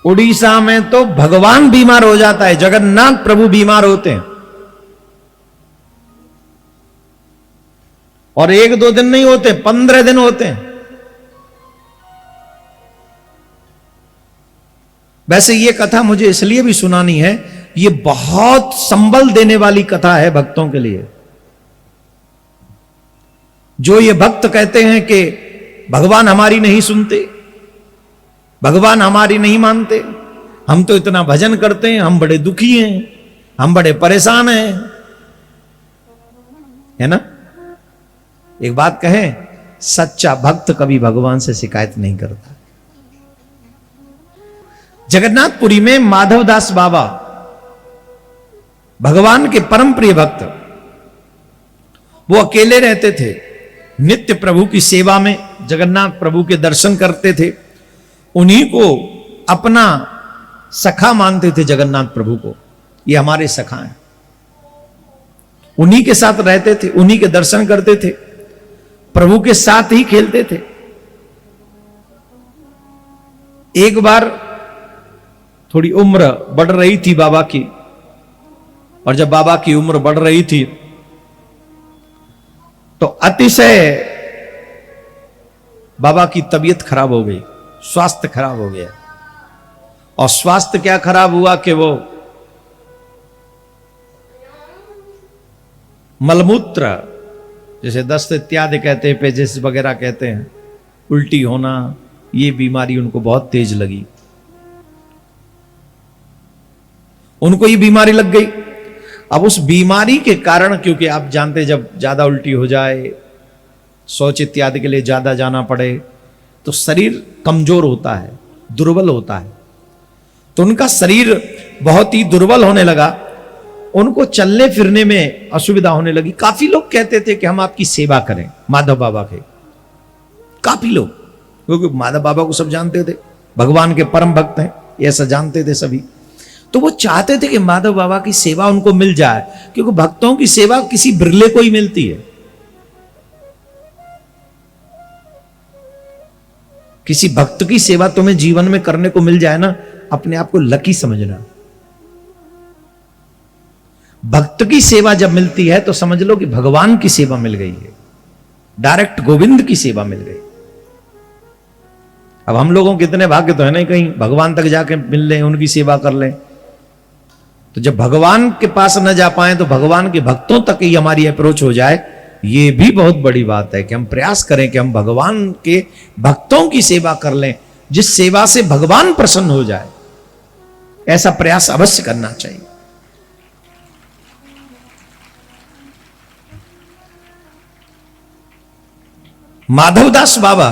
उड़ीसा में तो भगवान बीमार हो जाता है, जगन्नाथ प्रभु बीमार होते हैं। और 1-2 दिन नहीं होते, 15 दिन होते हैं। वैसे ये कथा मुझे इसलिए भी सुनानी है, ये बहुत संबल देने वाली कथा है भक्तों के लिए। जो ये भक्त कहते हैं कि भगवान हमारी नहीं सुनते, भगवान हमारी नहीं मानते, हम तो इतना भजन करते हैं, हम बड़े दुखी हैं, हम बड़े परेशान हैं, है ना। एक बात कहें, सच्चा भक्त कभी भगवान से शिकायत नहीं करता। जगन्नाथपुरी में माधवदास बाबा भगवान के परम प्रिय भक्त, वो अकेले रहते थे, नित्य प्रभु की सेवा में जगन्नाथ प्रभु के दर्शन करते थे, उन्हीं को अपना सखा मानते थे। जगन्नाथ प्रभु को, ये हमारे सखा हैं, उन्हीं के साथ रहते थे, उन्हीं के दर्शन करते थे, प्रभु के साथ ही खेलते थे। एक बार थोड़ी उम्र बढ़ रही थी बाबा की, और जब बाबा की उम्र बढ़ रही थी तो अतिशय बाबा की तबीयत खराब हो गई, स्वास्थ्य खराब हो गया। और स्वास्थ्य क्या खराब हुआ कि वो मलमूत्र, जैसे दस्त इत्यादि कहते हैं, पेजिस वगैरह कहते हैं, उल्टी होना, ये बीमारी उनको बहुत तेज लगी। उनको ये बीमारी लग गई। अब उस बीमारी के कारण, क्योंकि आप जानते जब ज्यादा उल्टी हो जाए, शौच इत्यादि के लिए ज्यादा जाना पड़े, तो शरीर कमजोर होता है, दुर्बल होता है। तो उनका शरीर बहुत ही दुर्बल होने लगा, उनको चलने फिरने में असुविधा होने लगी। काफी लोग कहते थे कि हम आपकी सेवा करें, माधव बाबा के, काफी लोग, क्योंकि माधव बाबा को सब जानते थे, भगवान के परम भक्त हैं, ऐसा जानते थे सभी। तो वो चाहते थे कि माधव बाबा की सेवा उनको मिल जाए, क्योंकि भक्तों की सेवा किसी बिरले को ही मिलती है। किसी भक्त की सेवा तुम्हें जीवन में करने को मिल जाए ना, अपने आप को लकी समझना। भक्त की सेवा जब मिलती है तो समझ लो कि भगवान की सेवा मिल गई है, डायरेक्ट गोविंद की सेवा मिल गई। अब हम लोगों के इतने भाग्य तो है नहीं कहीं भगवान तक जाके मिल लें, उनकी सेवा कर लें। तो जब भगवान के पास न जा पाए तो भगवान के भक्तों तक ही हमारी अप्रोच हो जाए, ये भी बहुत बड़ी बात है कि हम प्रयास करें कि हम भगवान के भक्तों की सेवा कर लें, जिस सेवा से भगवान प्रसन्न हो जाए। ऐसा प्रयास अवश्य करना चाहिए। माधवदास बाबा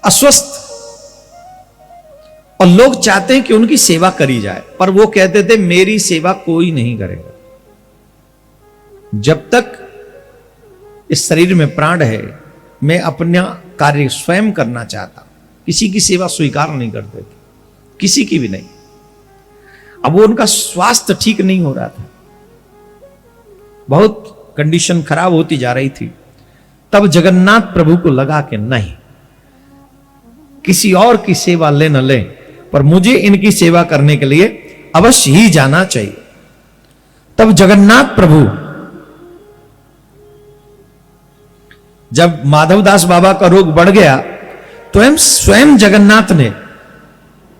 अस्वस्थ, और लोग चाहते हैं कि उनकी सेवा करी जाए, पर वो कहते थे मेरी सेवा कोई नहीं करेगा। जब तक इस शरीर में प्राण है, मैं अपना कार्य स्वयं करना चाहता, किसी की सेवा स्वीकार नहीं करते थे, किसी की भी नहीं। अब वो उनका स्वास्थ्य ठीक नहीं हो रहा था, बहुत कंडीशन खराब होती जा रही थी। तब जगन्नाथ प्रभु को लगा कि नहीं, किसी और की सेवा ले न ले, पर मुझे इनकी सेवा करने के लिए अवश्य ही जाना चाहिए। तब जगन्नाथ प्रभु, जब माधवदास बाबा का रोग बढ़ गया तो स्वयं जगन्नाथ ने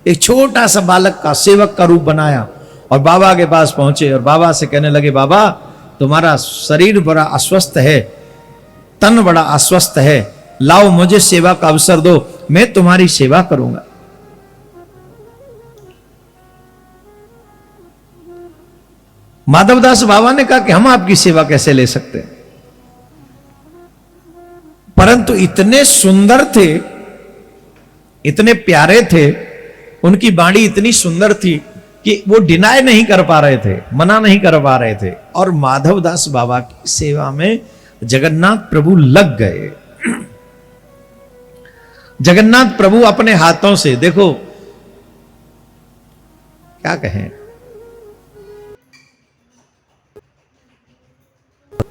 एक छोटा सा बालक का, सेवक का रूप बनाया और बाबा के पास पहुंचे और बाबा से कहने लगे, बाबा तुम्हारा शरीर बड़ा अस्वस्थ है, तन बड़ा अस्वस्थ है, लाओ मुझे सेवा का अवसर दो, मैं तुम्हारी सेवा करूंगा। माधवदास बाबा ने कहा कि हम आपकी सेवा कैसे ले सकते हैं, परंतु इतने सुंदर थे, इतने प्यारे थे, उनकी वाणी इतनी सुंदर थी कि वो डिनाई नहीं कर पा रहे थे, मना नहीं कर पा रहे थे। और माधवदास बाबा की सेवा में जगन्नाथ प्रभु लग गए। जगन्नाथ प्रभु अपने हाथों से, देखो क्या कहें,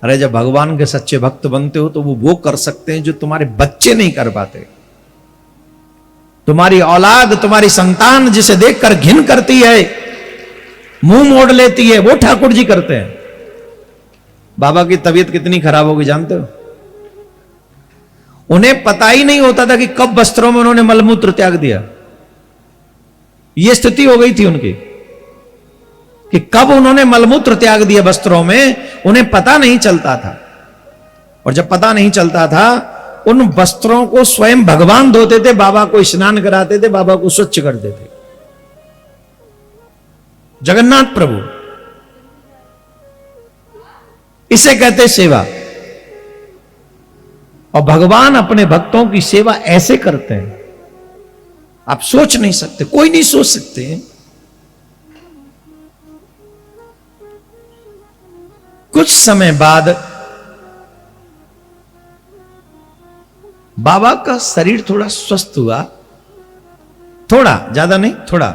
अरे जब भगवान के सच्चे भक्त बनते हो तो वो कर सकते हैं जो तुम्हारे बच्चे नहीं कर पाते। तुम्हारी औलाद, तुम्हारी संतान जिसे देखकर घिन करती है, मुंह मोड़ लेती है, वो ठाकुर जी करते हैं। बाबा की तबीयत कितनी खराब होगी जानते हो? उन्हें पता ही नहीं होता था कि कब वस्त्रों में उन्होंने मलमूत्र त्याग दिया। यह स्थिति हो गई थी उनकी कि कब उन्होंने मलमूत्र त्याग दिया वस्त्रों में, उन्हें पता नहीं चलता था। और जब पता नहीं चलता था, उन वस्त्रों को स्वयं भगवान धोते थे, बाबा को स्नान कराते थे, बाबा को स्वच्छ करते थे। जगन्नाथ प्रभु, इसे कहते सेवा। और भगवान अपने भक्तों की सेवा ऐसे करते हैं, आप सोच नहीं सकते, कोई नहीं सोच सकते। कुछ समय बाद बाबा का शरीर थोड़ा स्वस्थ हुआ, थोड़ा, ज्यादा नहीं, थोड़ा।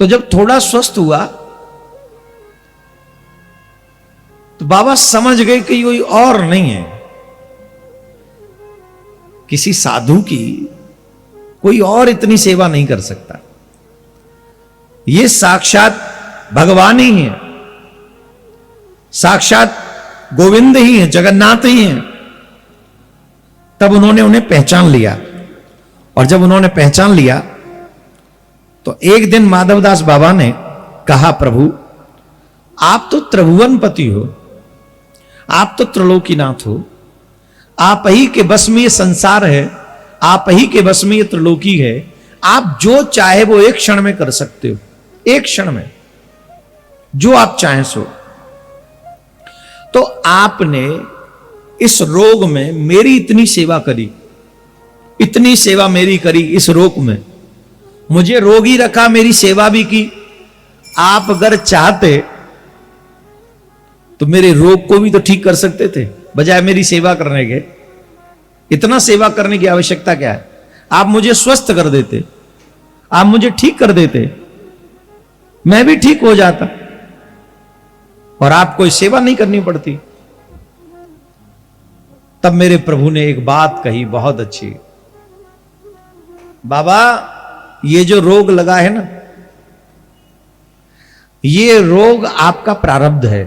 तो जब थोड़ा स्वस्थ हुआ तो बाबा समझ गए कि कोई और नहीं है, किसी साधु की कोई और इतनी सेवा नहीं कर सकता, ये साक्षात भगवान ही है, साक्षात गोविंद ही है, जगन्नाथ ही है। तब उन्होंने उन्हें पहचान लिया। और जब उन्होंने पहचान लिया तो एक दिन माधवदास बाबा ने कहा, प्रभु आप तो त्रिभुवनपति हो, आप तो त्रिलोकीनाथ हो, आप ही के बस में ये संसार है, आप ही के बस में ये त्रिलोकी है, आप जो चाहे वो एक क्षण में कर सकते हो, एक क्षण में जो आप चाहें सो। तो आपने इस रोग में मेरी इतनी सेवा करी, इतनी सेवा मेरी करी, इस रोग में मुझे रोगी रखा, मेरी सेवा भी की। आप अगर चाहते तो मेरे रोग को भी तो ठीक कर सकते थे, बजाय मेरी सेवा करने के। इतना सेवा करने की आवश्यकता क्या है? आप मुझे स्वस्थ कर देते, आप मुझे ठीक कर देते, मैं भी ठीक हो जाता और आपको कोई सेवा नहीं करनी पड़ती। तब मेरे प्रभु ने एक बात कही बहुत अच्छी, बाबा ये जो रोग लगा है ना, ये रोग आपका प्रारब्ध है।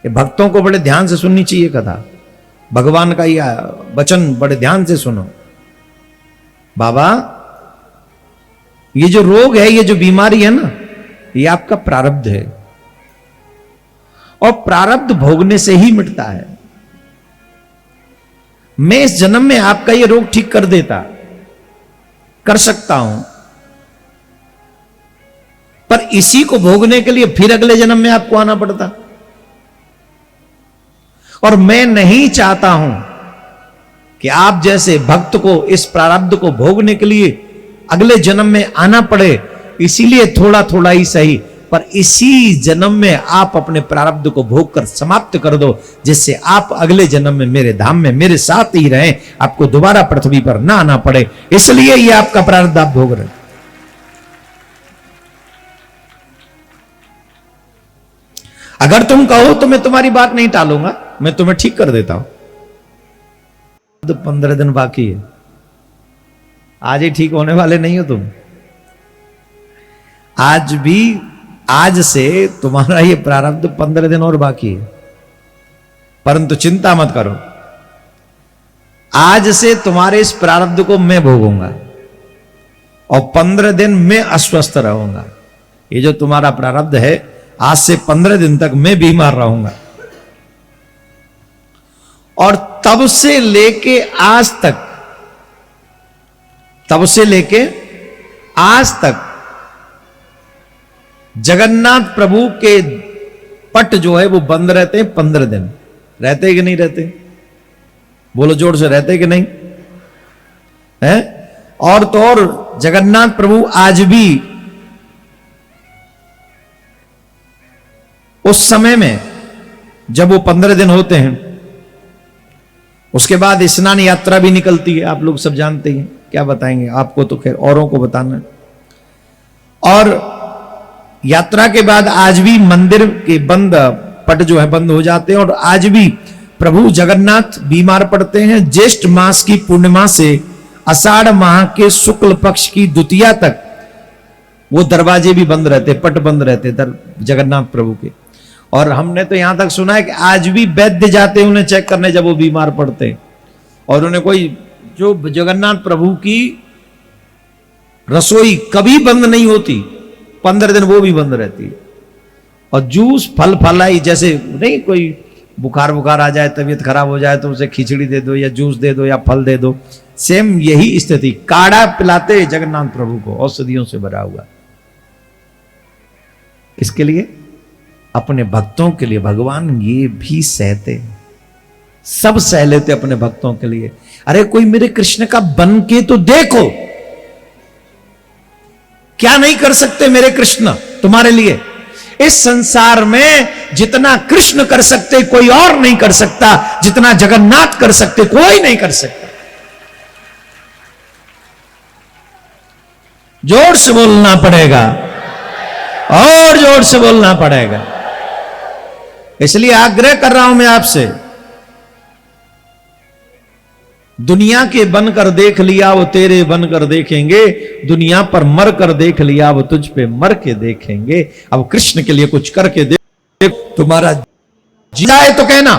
ये भक्तों को बड़े ध्यान से सुननी चाहिए कथा, भगवान का ये वचन बड़े ध्यान से सुनो। बाबा ये जो रोग है, ये जो बीमारी है ना, ये आपका प्रारब्ध है और प्रारब्ध भोगने से ही मिटता है। मैं इस जन्म में आपका ये रोग ठीक कर देता, कर सकता हूं, पर इसी को भोगने के लिए फिर अगले जन्म में आपको आना पड़ता। और मैं नहीं चाहता हूं कि आप जैसे भक्त को इस प्रारब्ध को भोगने के लिए अगले जन्म में आना पड़े। इसीलिए थोड़ा थोड़ा ही सही, पर इसी जन्म में आप अपने प्रारब्ध को भोग कर समाप्त कर दो, जिससे आप अगले जन्म में मेरे धाम में मेरे साथ ही रहें, आपको दोबारा पृथ्वी पर ना आना पड़े। इसलिए ये आपका प्रारब्ध आप भोग रहे। अगर तुम कहो तो मैं तुम्हारी बात नहीं टालूंगा, मैं तुम्हें ठीक कर देता हूं। तो 15 दिन बाकी है, आज ही ठीक होने वाले नहीं हो तुम। आज भी, आज से तुम्हारा ये प्रारब्ध 15 दिन और बाकी है, परंतु चिंता मत करो, आज से तुम्हारे इस प्रारब्ध को मैं भोगूंगा और 15 दिन मैं अस्वस्थ रहूंगा। ये जो तुम्हारा प्रारब्ध है, आज से 15 दिन तक मैं बीमार रहूंगा। और तब से लेके आज तक, तब से लेके आज तक जगन्नाथ प्रभु के पट जो है वो बंद रहते हैं 15 दिन। रहते कि नहीं रहते? बोलो जोर से, रहते कि नहीं है? और तो और जगन्नाथ प्रभु आज भी उस समय में जब वो 15 दिन होते हैं, उसके बाद स्नान यात्रा भी निकलती है, आप लोग सब जानते हैं, क्या बताएंगे आपको, तो खैर औरों को बताना। और यात्रा के बाद आज भी मंदिर के बंद पट जो है बंद हो जाते हैं और आज भी प्रभु जगन्नाथ बीमार पड़ते हैं। ज्येष्ठ मास की पूर्णिमा से आषाढ़ माह के शुक्ल पक्ष की द्वितीया तक वो दरवाजे भी बंद रहते, पट बंद रहते जगन्नाथ प्रभु के। और हमने तो यहां तक सुना है कि आज भी वैद्य जाते हैं उन्हें चेक करने जब वो बीमार पड़ते हैं। और उन्हें कोई जो जगन्नाथ प्रभु की रसोई कभी बंद नहीं होती, 15 दिन वो भी बंद रहती है। और जूस फल फलाई, जैसे नहीं कोई बुखार आ जाए, तबीयत खराब हो जाए तो उसे खिचड़ी दे दो या जूस दे दो या फल दे दो, सेम यही स्थिति। काढ़ा पिलाते जगन्नाथ प्रभु को, औषधियों से भरा हुआ। इसके लिए अपने भक्तों के लिए भगवान ये भी सहते, सब सह लेते अपने भक्तों के लिए। अरे कोई मेरे कृष्ण का बन के तो देखो, क्या नहीं कर सकते मेरे कृष्ण तुम्हारे लिए। इस संसार में जितना कृष्ण कर सकते कोई और नहीं कर सकता, जितना जगन्नाथ कर सकते कोई नहीं कर सकता। जोर से बोलना पड़ेगा, और जोर से बोलना पड़ेगा। इसलिए आग्रह कर रहा हूं मैं आपसे, दुनिया के बनकर देख लिया वो तेरे बनकर देखेंगे, दुनिया पर मर कर देख लिया वो तुझ पे मर के देखेंगे। अब कृष्ण के लिए कुछ करके देख, तुम्हारा जी जाए तो कहना।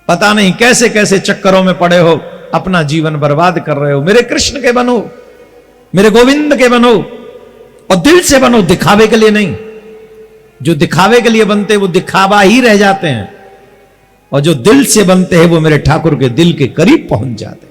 पता नहीं कैसे कैसे चक्करों में पड़े हो, अपना जीवन बर्बाद कर रहे हो। मेरे कृष्ण के बनो, मेरे गोविंद के बनो, और दिल से बनो, दिखावे के लिए नहीं। जो दिखावे के लिए बनते वो दिखावा ही रह जाते हैं, और जो दिल से बनते हैं वो मेरे ठाकुर के दिल के करीब पहुंच जाते हैं।